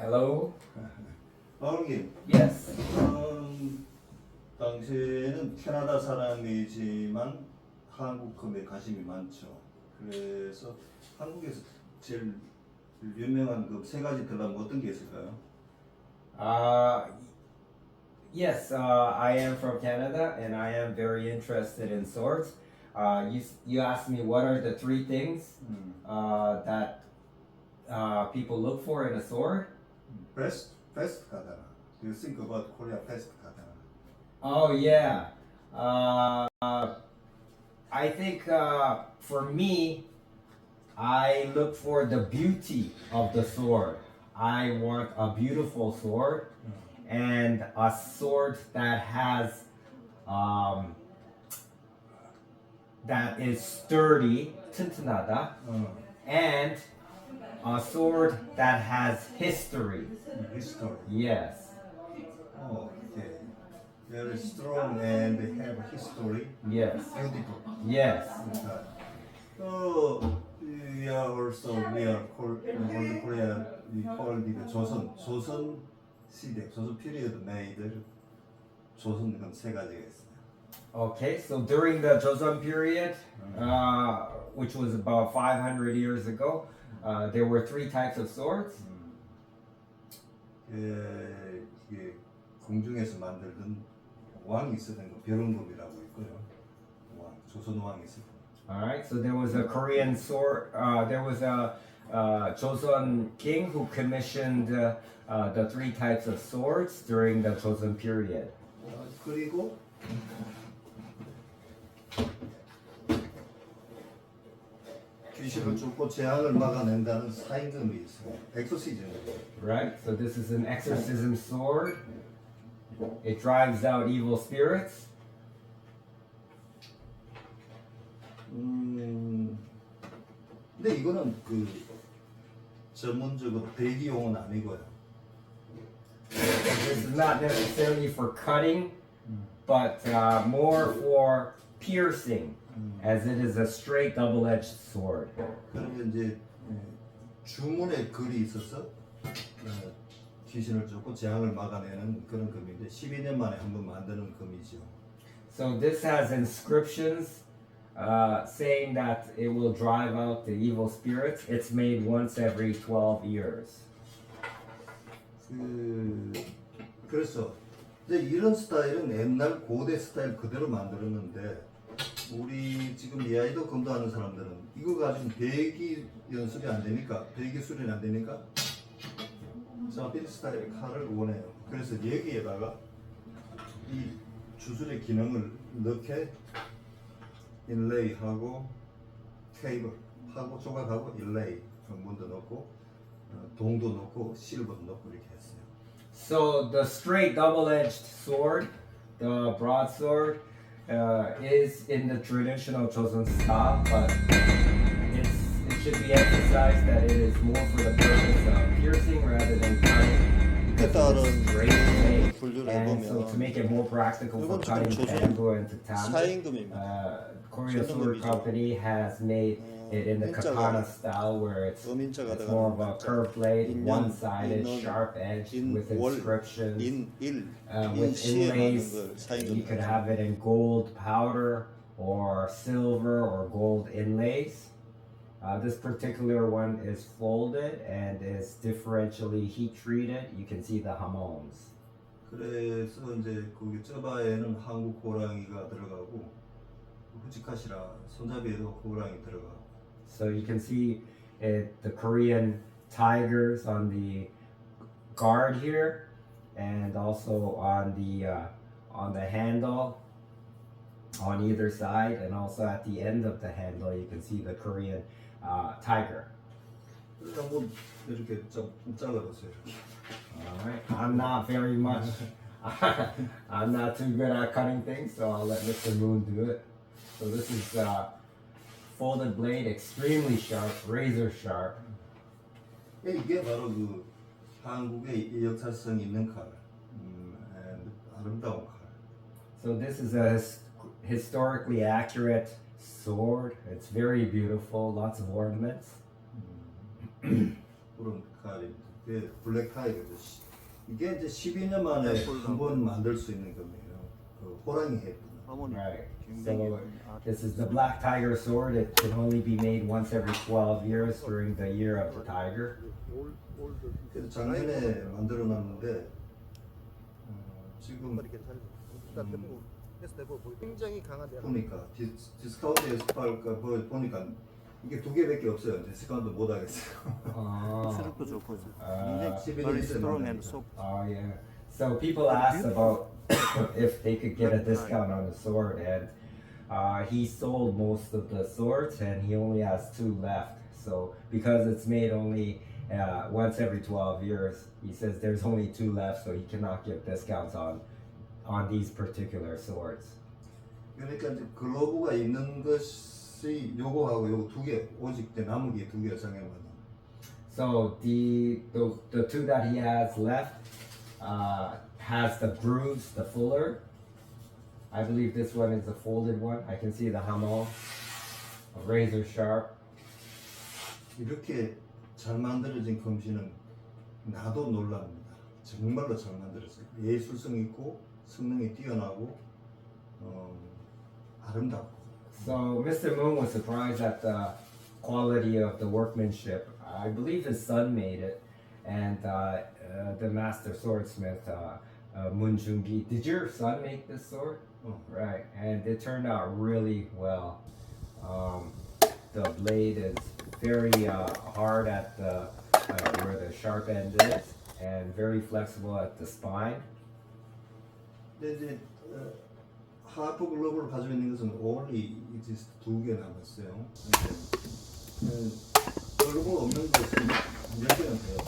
Hello. 마을님, Yes. 당시에는 캐나다 사람이지만 한국 검에 관심이 많죠. 그래서 한국에서 제일 유명한 그 세 가지 들라면 어떤 게 있을까요? Yes. I am from Canada, and I am very interested in swords. You asked me what are the three things that people look for in a sword. Best katana. Do you think about Korea best katana? Oh yeah. I think for me, I look for the beauty of the sword. I want a beautiful sword and a sword that has that is sturdy, 튼튼하다, and a sword that has history. History. Yes. Oh, okay. Very strong and have history. Yes. Beautiful. Yes. So we are also called in Korea we call it 조선 시대 조선 period made 조선 세 가지가 있어요. Okay, so during the Joseon period, which was about 500 years ago, there were three types of swords. 이게 궁중에서 만들던 왕이 있었던 거 벼른금이라고 있고요. 조선 왕이 있었던. All right, so there was a Korean sword. There was a Joseon king who commissioned the three types of swords during the Joseon period. 그리고 귀신을 쫓고 재앙을 막아낸다는 사인금이 있어요. 엑소시즘. Right, so this is an exorcism sword. It drives out evil spirits. 근데 이거는 그 전문적으로 배기용은 아니고요. This is not necessarily for cutting, but more for piercing, as it is a straight double-edged sword. 그러면 이제 주문에 글이 있어서 귀신을 쫓고 재앙을 막아내는 그런 금인데 12년 만에 한 번 만드는 금이죠. So this has inscriptions saying that it will drive out the evil spirits. It's made once every 12 years. 그래서 이제 이런 스타일은 옛날 고대 스타일 그대로 만들었는데 우리 지금 iaido 검도하는 사람들은 이거 가지고 배기 연습이 안 되니까 배기 수련이 안 되니까 자필 스타일의 칼을 원해요. 그래서 여기에다가 이 주술의 기능을 넣게 인레이하고 케이블 하고 조각하고 인레이 문도 넣고 동도 넣고 실버도 넣고 이렇게 했어요. So the straight double-edged sword, the broadsword, is in the traditional Joseon style, but it should be emphasized that it is more for the purpose of piercing rather than cutting. Because it is straight blade, and so to make it more practical for cutting kendo and tatami, Korea Sword Company has made it in the katana style, where it's more of a curved blade, one-sided, sharp edge with inscriptions, with inlays. You could have it in gold powder or silver or gold inlays. This particular one is folded and is differentially heat treated. You can see the hamons. 그래서 이제 거기 쩌바에는 한국 호랑이가 들어가고 후지카시라 손잡이에도 호랑이 들어가고. So you can see the Korean tigers on the guard here, and also on the handle on either side, and also at the end of the handle you can see the Korean tiger. 한번 이렇게 좀 잘라보세요. Alright, I'm not very much, I'm not too good at cutting things, so I'll let Mr. Moon do it. So this is folded blade, extremely sharp, razor sharp. 이게 바로 그 한국의 역사성 있는 칼, 아름다운 칼. So this is a historically accurate sword. It's very beautiful, lots of ornaments. 그런 칼입니다. 그 블랙 타이거죠. 이게 이제 12년 만에 한 번 만들 수 있는 겁니다. 그 호랑이 해. Right. So this is the black tiger sword. It can only be made once every 12 years during the year of the tiger. 그래서 작년에 만들어 놨는데 지금 굉장히 강한데 보니까 디스카운트에서 팔까 보니까 이게 두 개밖에 없어요. 디스카운트 못 하겠어요. 수력도 좋고 very strong and soft. Oh yeah. So people asked about if they could get a discount on the sword, and he sold most of the swords, and he only has 2 left. So because it's made only once every 12 years, he says there's only 2 left, so he cannot give discounts on these particular swords. 그러니까 이제 글로브가 있는 것이 요거하고 요거 두 개, 오직 남은 게 두 개가 정해만. So the 2 that he has left has the grooves, the fuller. I believe this one is the folded one. I can see the hammer, razor sharp. 이렇게 잘 만들어진 검시는 나도 놀랍니다. 정말로 잘 만들었어요. 예술성 있고 성능이 뛰어나고 아름답고. So Mr. Moon was surprised at the quality of the workmanship. I believe his son made it, and the master swordsmith Moon Jungi. Did your son make this sword? Right, and it turned out really well. The blade is very hard at the where the sharp end is, and very flexible at the spine. 근데 이제 하프 글로브를 가지고 있는 것은 only exist 2개 남았어요. 글로브 없는 것은 10개는 돼요.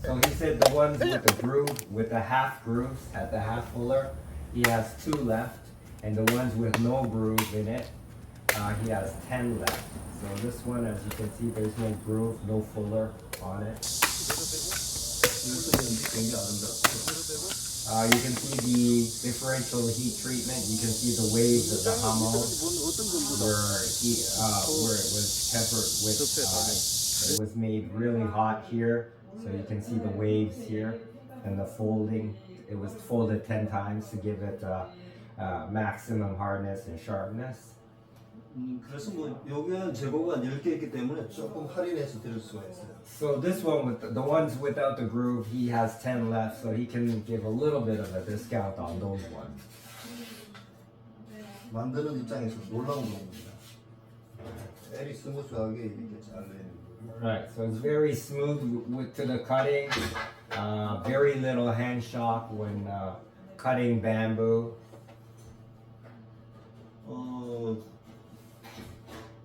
So he said the ones with the groove, with the half grooves at the half fuller, he has 2 left, and the ones with no groove in it, he has 10 left. So this one, as you can see, there's no groove, no fuller on it. 굉장히 아름답고. You can see the differential heat treatment. You can see the waves of the hammer where it was tempered with. It was made really hot here, so you can see the waves here, and the folding. It was folded 10 times to give it maximum hardness and sharpness. 그래서 뭐 여기는 재고가 10개 있기 때문에 조금 할인해서 드릴 수가 있어요. So this one, with the ones without the groove, he has 10 left, so he can give a little bit of a discount on those ones. 만드는 입장에서 놀라운 겁니다. very 스무스하게 이렇게 잘 되는. Right, so it's very smooth to the cutting. Very little hand shock when cutting bamboo.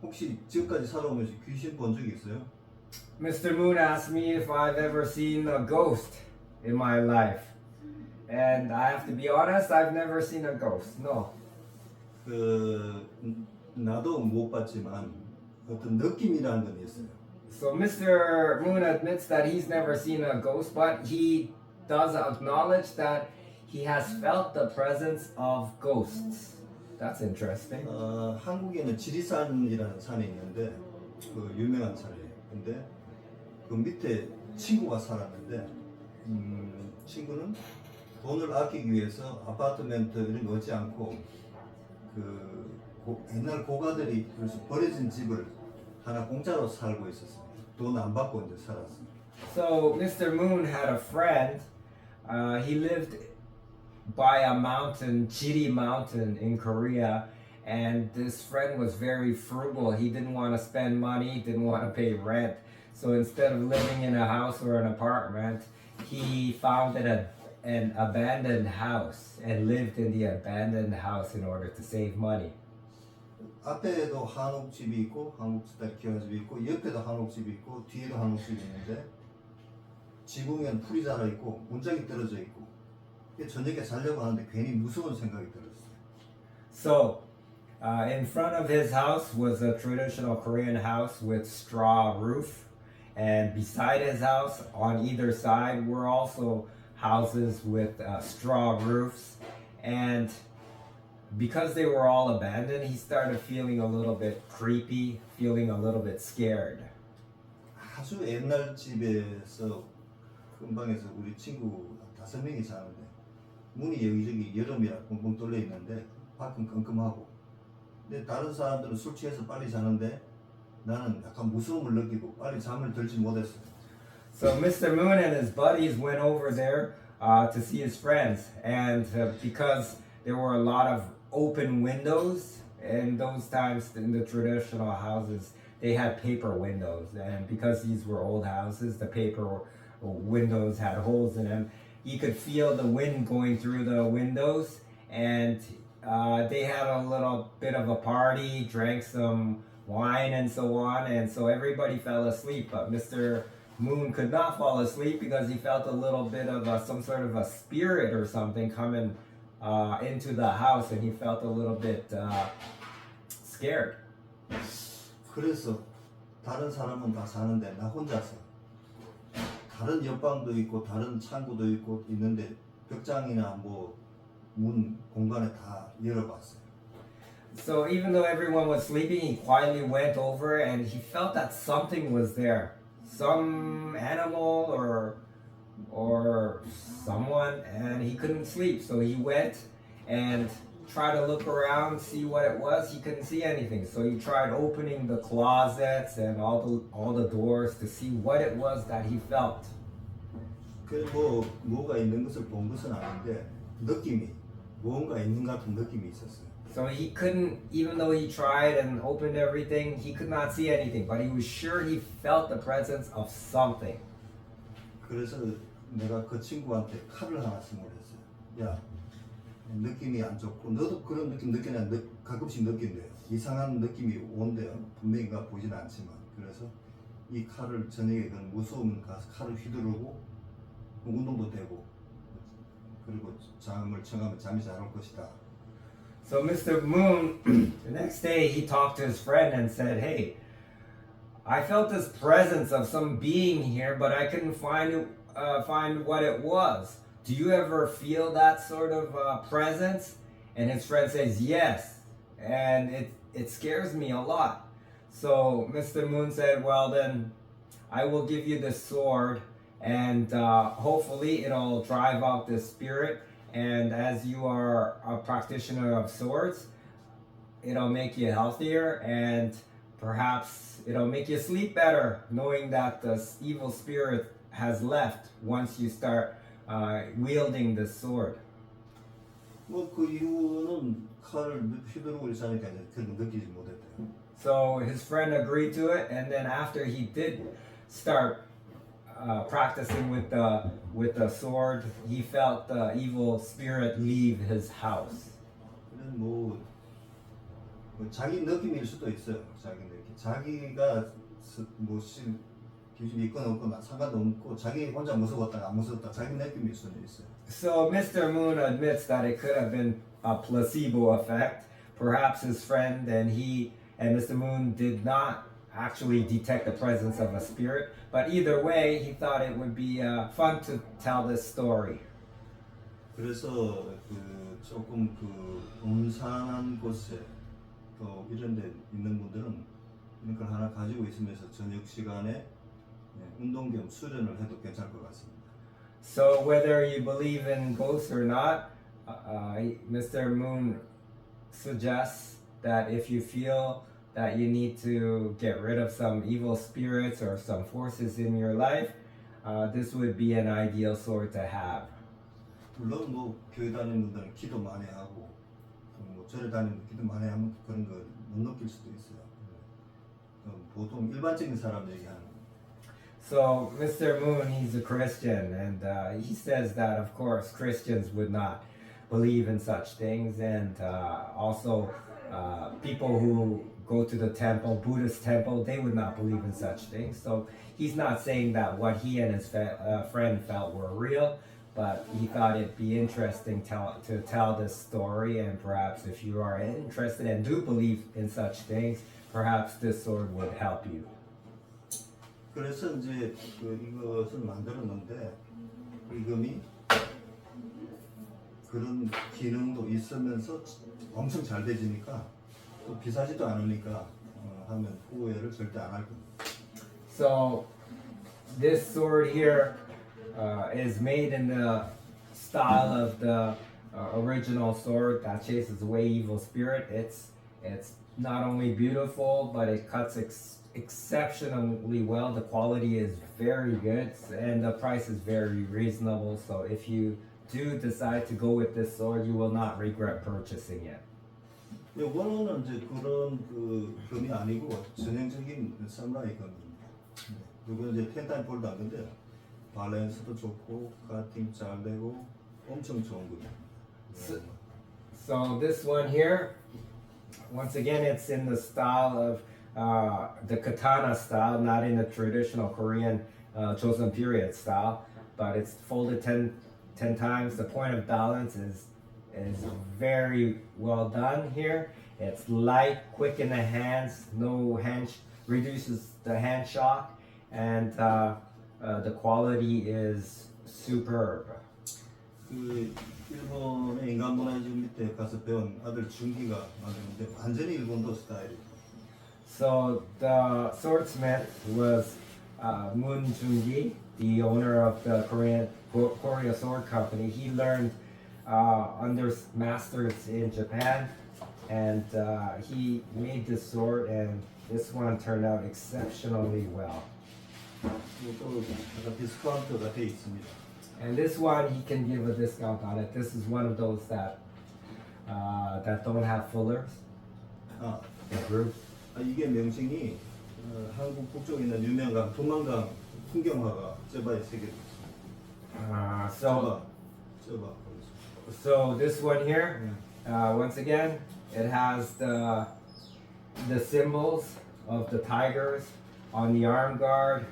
혹시 지금까지 살아오면서 귀신 본 적이 있어요? Mr. Moon asked me if I've ever seen a ghost in my life. And I have to be honest, I've never seen a ghost. No. 나도 못 봤지만 어떤 느낌이라는 건 있어요. So Mr. Moon admits that he's never seen a ghost, but he does acknowledge that he has felt the presence of ghosts. That's interesting. 한국에는 지리산이라는 산이 있는데 그 유명한 산이에요. 근데 그 밑에 친구가 살았는데 친구는 돈을 아끼기 위해서 아파트멘트를 넣지 않고 옛날 고가들이 그래서 버려진 집을 하나 공짜로 살고 있었어요. 돈 안 받고 이제 살았어요. So Mr. Moon had a friend. He lived by a mountain, Jiri Mountain in Korea, and this friend was very frugal. He didn't want to spend money, didn't want to pay rent. So instead of living in a house or an apartment, he founded an abandoned house and lived in the abandoned house in order to save money. 앞에도 한옥집이 있고 한국 스타일 기와집이 있고 옆에도 한옥집이 있고 뒤에도 한옥집이 있는데 지붕에는 풀이 자라 있고 문짝이 떨어져 있고 저녁에 자려고 하는데 괜히 무서운 생각이 들었어요. So in front of his house was a traditional Korean house with straw roof, and beside his house on either side were also houses with straw roofs, and because they were all abandoned, he started feeling a little bit creepy, feeling a little bit scared. 아주 옛날 집에서 근방에서 우리 친구 5명이 사는데 문이 여기저기 여름이라 뻥뻥 뚫려 있는데 밖은 깜깜하고 근데 다른 사람들은 술 취해서 빨리 자는데 나는 약간 무서움을 느끼고 빨리 잠을 들지 못했어요. So Mr. Moon and his buddies went over there to see his friends, and because there were a lot of open windows in those times in the traditional houses, they had paper windows, and because these were old houses, the paper windows had holes in them. You could feel the wind going through the windows, and they had a little bit of a party, drank some wine and so on, and so everybody fell asleep, but Mr. Moon could not fall asleep because he felt a little bit of some sort of a spirit or something coming into the house, and he felt a little bit scared. 그래서 다른 사람은 다 사는데 나 혼자서 다른 옆방도 있고 다른 창구도 있고 있는데 벽장이나 뭐 문 공간에 다 열어봤어요. So even though everyone was sleeping, he quietly went over and he felt that something was there. Some animal or someone, and he couldn't sleep. So he went and tried to look around, see what it was. He couldn't see anything. So he tried opening the closets and all the doors to see what it was that he felt. 그 뭐가 있는 것을 본 것은 아닌데 느낌이 뭔가 있는 것 같은 느낌이 있었어요. So he couldn't, even though he tried and opened everything, he could not see anything. But he was sure he felt the presence of something. 그래서 내가 그 친구한테 칼을 하나 선물했어요. 야, 느낌이 안 좋고 너도 그런 느낌 느끼냐? 가끔씩 느낀대요. 이상한 느낌이 온대요. 분명히 보이진 않지만. 그래서 이 칼을 저녁에 그런 무서우면 가서 칼을 휘두르고 운동도 되고 그리고 잠을 청하면 잠이 잘 올 것이다. So Mr. Moon, the next day he talked to his friend and said, "Hey, I felt this presence of some being here, but I couldn't find what it was. Do you ever feel that sort of presence?" And his friend says, "Yes, and it scares me a lot." So Mr. Moon said, "Well then, I will give you the sword, and hopefully it'll drive out the spirit. And as you are a practitioner of swords, it'll make you healthier, and perhaps it'll make you sleep better, knowing that the evil spirit has left once you start wielding the sword." 그 이후는 칼을 휘두르고 있으니까 그런 느끼지 못했대요. So his friend agreed to it, and then after he did start practicing with the sword, he felt the evil spirit leave his house. 뭐 자기 느낌일 수도 있어요. 자기 느낌. 자기가 귀신이 있거나 없거나 상관도 없고 자기 혼자 무서웠다 안 무서웠다 자기 느낌일 수도 있어요. So Mr. Moon admits that it could have been a placebo effect. Perhaps his friend and he and Mr. Moon did not actually detect the presence of a spirit, but either way, he thought it would be fun to tell this story. 그래서 조금 음산한 곳에 또 이런 데 있는 분들은 이런 걸 하나 가지고 있으면서 저녁 시간에 운동 겸 수련을 해도 괜찮을 것 같습니다. So whether you believe in ghosts or not, Mr. Moon suggests that if you feel that you need to get rid of some evil spirits or some forces in your life, this would be an ideal sword to have. 물론 교회 다니는 분들은 기도 많이 하고 절에 다니는 기도 많이 하면 그런 거 못 느낄 수도 있어요. 보통 일반적인 사람 얘기하는 거. So Mr. Moon, he's a Christian, and he says that of course Christians would not believe in such things, and also people who go to the temple, Buddhist temple, they would not believe in such things. So he's not saying that what he and his friend felt were real, but he thought it'd be interesting to tell this story, and perhaps if you are interested and do believe in such things, perhaps this sword would help you. 그래서 이제 이것을 만들었는데 이 금이 그런 기능도 있으면서 엄청 잘 되지니까 또 비싸지도 않으니까 하면 후회를 절대 안 할 겁니다. So this sword here is made in the style of the original sword, Tachi. Is the way evil spirit. It's not only beautiful, but it cuts exceptionally well. The quality is very good, and the price is very reasonable. So if you do decide to go with this sword, you will not regret purchasing it. 이거는 이제 그런 그 검이 아니고 전형적인 사무라이 검입니다. 이거는 이제 텐타임 폴드 한 건데 밸런스도 좋고 카팅 잘 되고 엄청 좋은 겁니다. So this one here, once again, it's in the style of the katana style, not in the traditional Korean Joseon period style, but it's folded 10 times. The point of balance is very well done here. It's light, quick in the hands, reduces the hand shock, and the quality is superb. 그 일본의 인간문화재 밑에 가서 배운 아들 준기가 만드는데 완전히 일본도 스타일이에요. So the swordsmith was Moon Jungi, the owner of the Korea Sword Company. He learned under masters in Japan, and he made this sword, and this one turned out exceptionally well. 또 약간 디스카운트가 돼 있습니다. And this one, he can give a discount on it. This is one of those that don't have fullers. 아, The group. 이게 명칭이 한국 북쪽에 있는 유명한 도만강 풍경화가 쯔바의 세계로 있습니다. 쯔바. So this one here, once again, it has the symbols of the tigers on the arm guard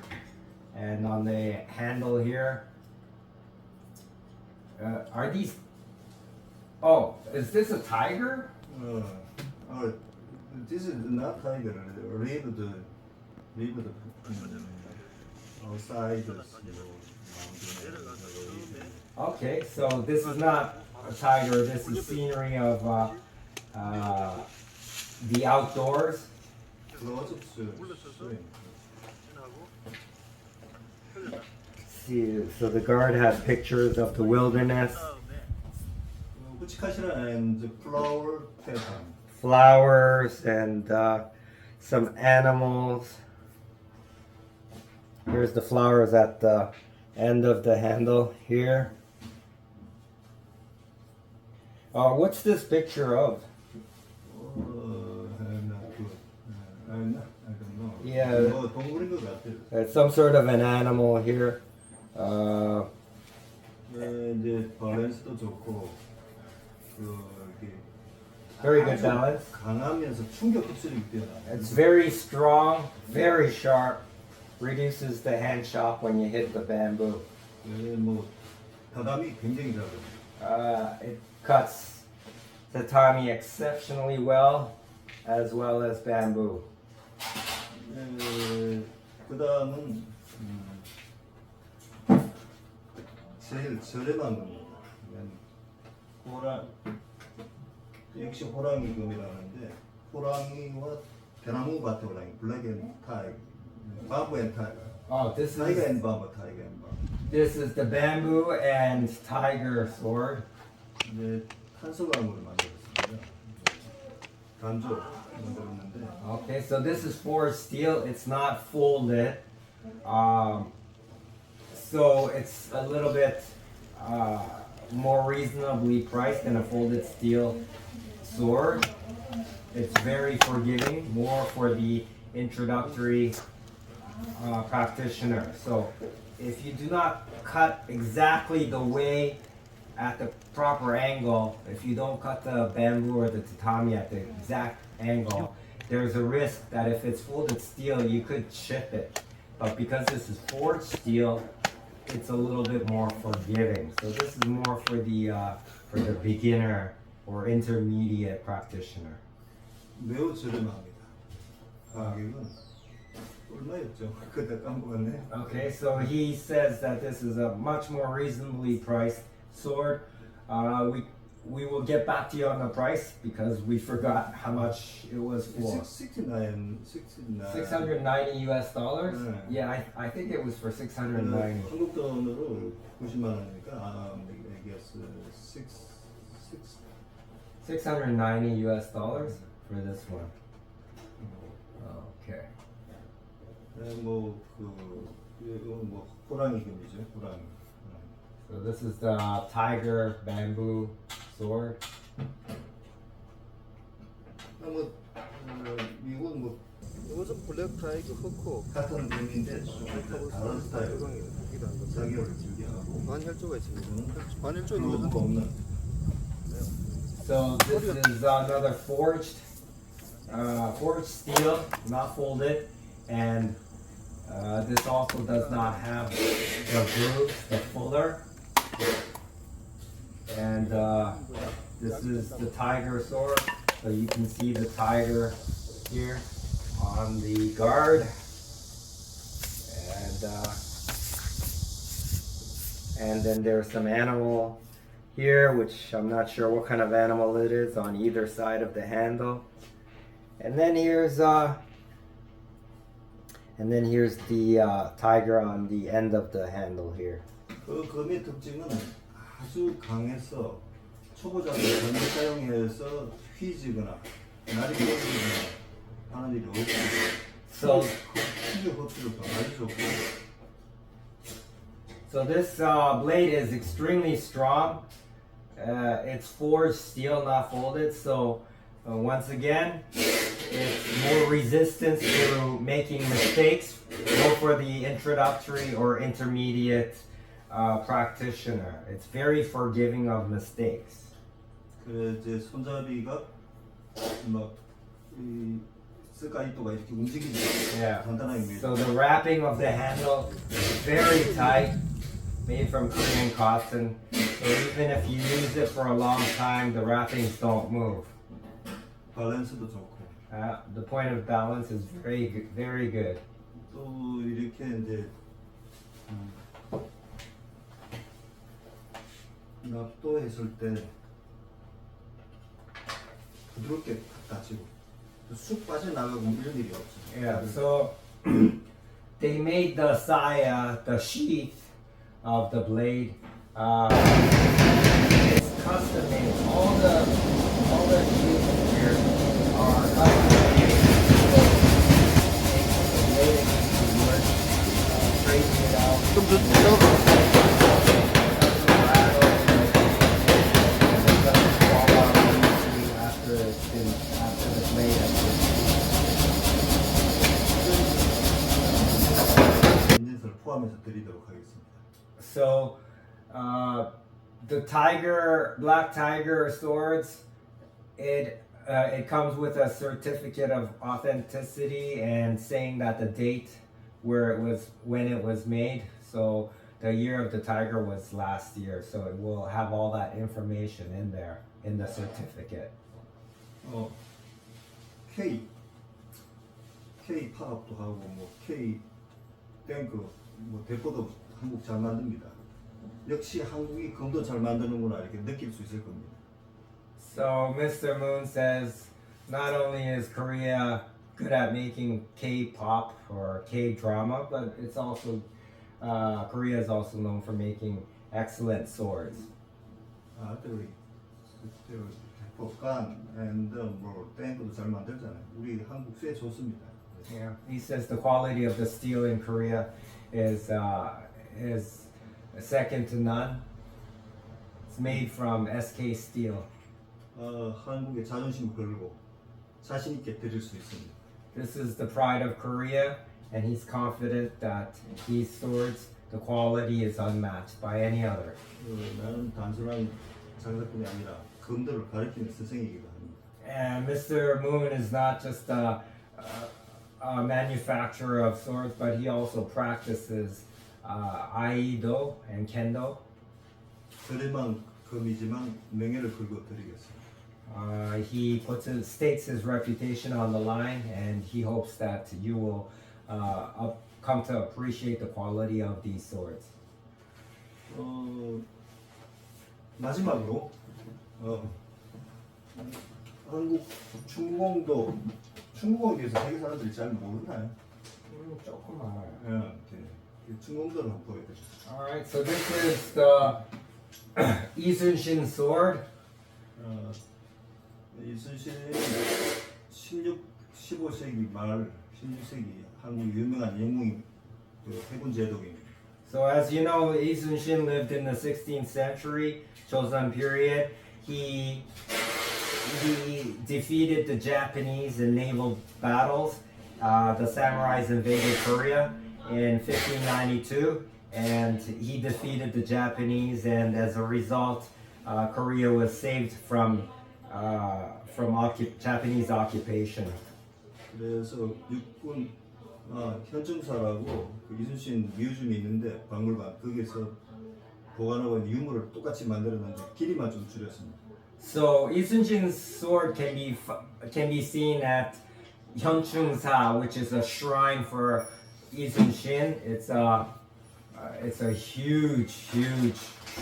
and on the handle here. Are these? Oh, is this a tiger? This is not tiger. Lived outside. Okay, so this is not a tiger. This is scenery of the outdoors. See, so the guard has pictures of the wilderness, flowers, and some animals. Here's the flowers at the end of the handle here. What's this picture of? I don't know. Yeah. 동물인 것 같아요. It's some sort of an animal here. 이제 밸런스도 좋고 이렇게 Very good balance. 강하면서 충격 흡수력이 뛰어나. It's very strong, very sharp. Reduces the hand shock when you hit the bamboo. 뭐 다담이 굉장히 잘해요. It cuts tatami exceptionally well as bamboo. 그다음은 제일 저렴한 겁니다. 역시 호랑이 금이라는데 호랑이와 대나무 밭의 호랑이, 블랙 앤 타이거, 바보 앤 타이거. Oh, 타이거 앤 바보, 타이거 앤 바보. this is the bamboo and tiger sword. 이제 탄소광으로 만들었습니다. 단조 만들었는데. Okay, so this is forged steel. It's not folded. So it's a little bit more reasonably priced than a folded steel sword. It's very forgiving, more for the introductory practitioner. So if you do not cut exactly the way at the proper angle, if you don't cut the bamboo or the tatami at the exact angle, there's a risk that if it's folded steel, you could chip it. But because this is forged steel, it's a little bit more forgiving. So this is more for the beginner or intermediate practitioner. 매우 저렴합니다. 가격은 얼마였죠? 그때 까먹었네. Okay, so he says that this is a much more reasonably priced sword. we will get back to you on the price because we forgot how much it was for. 69. 690 US dollars? Yeah. Yeah, I think it was for 690. 한국 돈으로 90만 원이니까 I guess 690 US dollars for this one. Okay. 이건 호랑이 금이죠, 호랑이. So this is the tiger bamboo sword. 이건 이것은 블랙 타이거 흑호 같은 금인데 좀 다른 스타일. 자기를 길게 하고. 반혈조가 있습니다. 반혈조 그거 이것은 없는. So this is another forged steel, not folded, and this also does not have the groove, the fuller. And this is the tiger sword, so you can see the tiger here on the guard, and then there's some animal here, which I'm not sure what kind of animal it is, on either side of the handle. And then here's the tiger on the end of the handle here. 그 검의 특징은 아주 강해서 초보자들 잘못 사용해서 휘지거나 날이 떨어지거나 하는 일이 없고 So 흡수력도 아주 좋고. So this blade is extremely strong. It's forged steel, not folded. So once again, it's more resistance to making mistakes, both for the introductory or intermediate practitioner. It's very forgiving of mistakes. 그래 이제 손잡이가 막이 스카이토가 이렇게 움직이지 Yeah. 간단하게 밀. So the wrapping of the handle is very tight, made from Korean cotton. So even if you use it for a long time, the wrappings don't move. 밸런스도 좋고. The point of balance is very good. 또 이렇게 이제 납도했을 때 부드럽게 다치고 쑥 빠져나가고 이런 일이 없어. Yeah, so they made the saya, the sheath of the blade. It's custom made. All the sheaths here are custom made. So the blade is wood, straightening it out. Doesn't rattle, and it doesn't fall out easily after the blade has been. 인증서를 포함해서 드리도록 하겠습니다. So, the black tiger swords, it comes with a certificate of authenticity and saying that the date when it was made. So the year of the tiger was last year. So it will have all that information in there in the certificate. K 파업도 하고 K 탱크 대포도 한국 잘 만듭니다. 역시 한국이 검도 잘 만드는구나 이렇게 느낄 수 있을 겁니다. So Mr. Moon says not only is Korea good at making K-pop or K-drama, but it's also Korea is also known for making excellent swords. 대포간 and 탱크도 잘 만들잖아요. 우리 한국 쇠 좋습니다. Yeah, he says the quality of the steel in Korea is second to none. It's made from SK steel. 한국의 자존심을 걸고 자신 있게 드릴 수 있습니다. This is the pride of Korea, and he's confident that these swords, the quality is unmatched by any other. 나는 단순한 장사꾼이 아니라 검도를 가르치는 스승이기도 합니다. And Mr. Moon is not just a manufacturer of swords, but he also practices iaido and kendo. 그래만 검이지만 명예를 걸고 드리겠습니다. He states his reputation on the line, and he hopes that you will come to appreciate the quality of these swords. 마지막으로 한국 충무공에 대해서 세계 사람들이 잘 모르나요? 조금 알아요. 예, 충무공도를 한번 보여드릴게요. Alright, so this is the Isunshin sword. 이순신은 15세기 말 16세기 한국 유명한 영웅인 해군 제독입니다. So as you know, Isunshin lived in the 16th century, Joseon period. He defeated the Japanese in naval battles. The samurais invaded Korea in 1592, and he defeated the Japanese, and as a result, Korea was saved from Japanese occupation. 그래서 육군 현충사라고 그 이순신 뮤지엄이 있는데 박물관 거기서 보관하고 있는 유물을 똑같이 만들었는데 길이만 좀 줄였습니다. So Isunshin's sword can be seen at Hyunchungsa, which is a shrine for Isunshin. It's a huge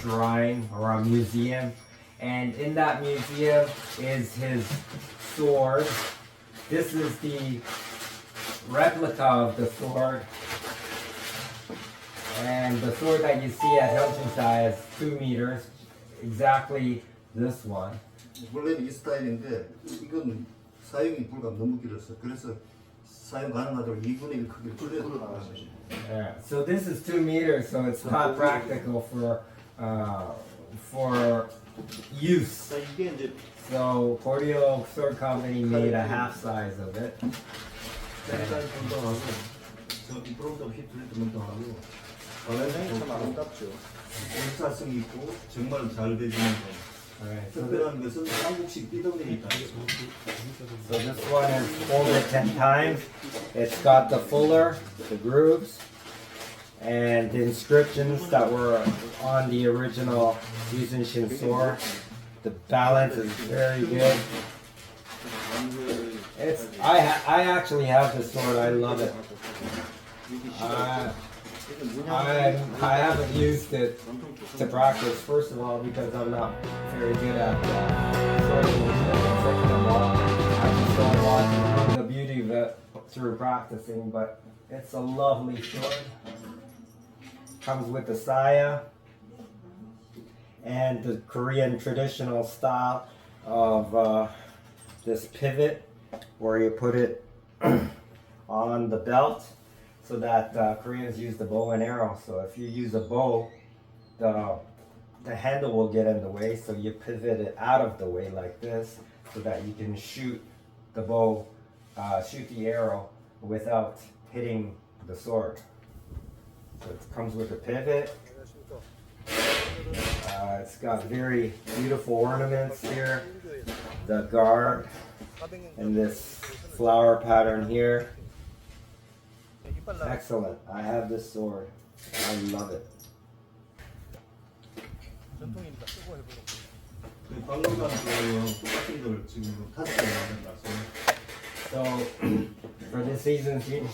shrine or a museum, and in that museum is his sword. This is the replica of the sword, and the sword that you see at Hyunchungsa is 2 meters, exactly this one. 원래는 이 스타일인데 이건 사용이 불가능 너무 길었어. 그래서 사용 가능하도록 2분의 1 크기를 줄여서 Yeah, so this is 2 meters, so it's not practical for use. 이게 이제 So Goryeo Sword Company made a half size of it. 색깔 분동하고 저 프롬도 히트리트먼트 하고 굉장히 참 아름답죠. 인사성이 있고 정말 잘 되지는 거. Alright, 특별한 것은 한국식 삐동이 있다. so this one is folded 10 times. It's got the fuller, the grooves, and the inscriptions that were on the original Isunshin sword. The balance is very good. I actually have this sword. I love it. I haven't used it to practice. First of all, because I'm not very good at swordmanship. And second of all, I just don't want the beauty of it through practicing. But it's a lovely sword. Comes with the saya and the Korean traditional style of this pivot, where you put it on the belt, so that Koreans use the bow and arrow. So if you use a bow, the handle will get in the way, so you pivot it out of the way like this, so that you can shoot the bow, shoot the arrow without hitting the sword. So it comes with a pivot. It's got very beautiful ornaments here, the guard, and this flower pattern here. Excellent. I have this sword. I love it. 전통이니까 쓰고 해보려고. 박물관 그 학생들 지금 타치에 만든 So for this Isunshin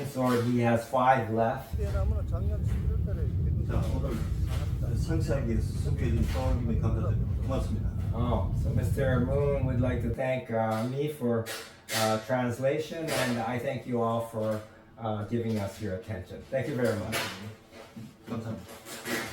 sword, he has 5 left. 때라면 작년 11월달에 자, 오늘 상세하게 소개해준 서울김에 감사드립니다. 고맙습니다. Oh, so Mr. Moon would like to thank me for translation, and I thank you all for giving us your attention. Thank you very much. 감사합니다.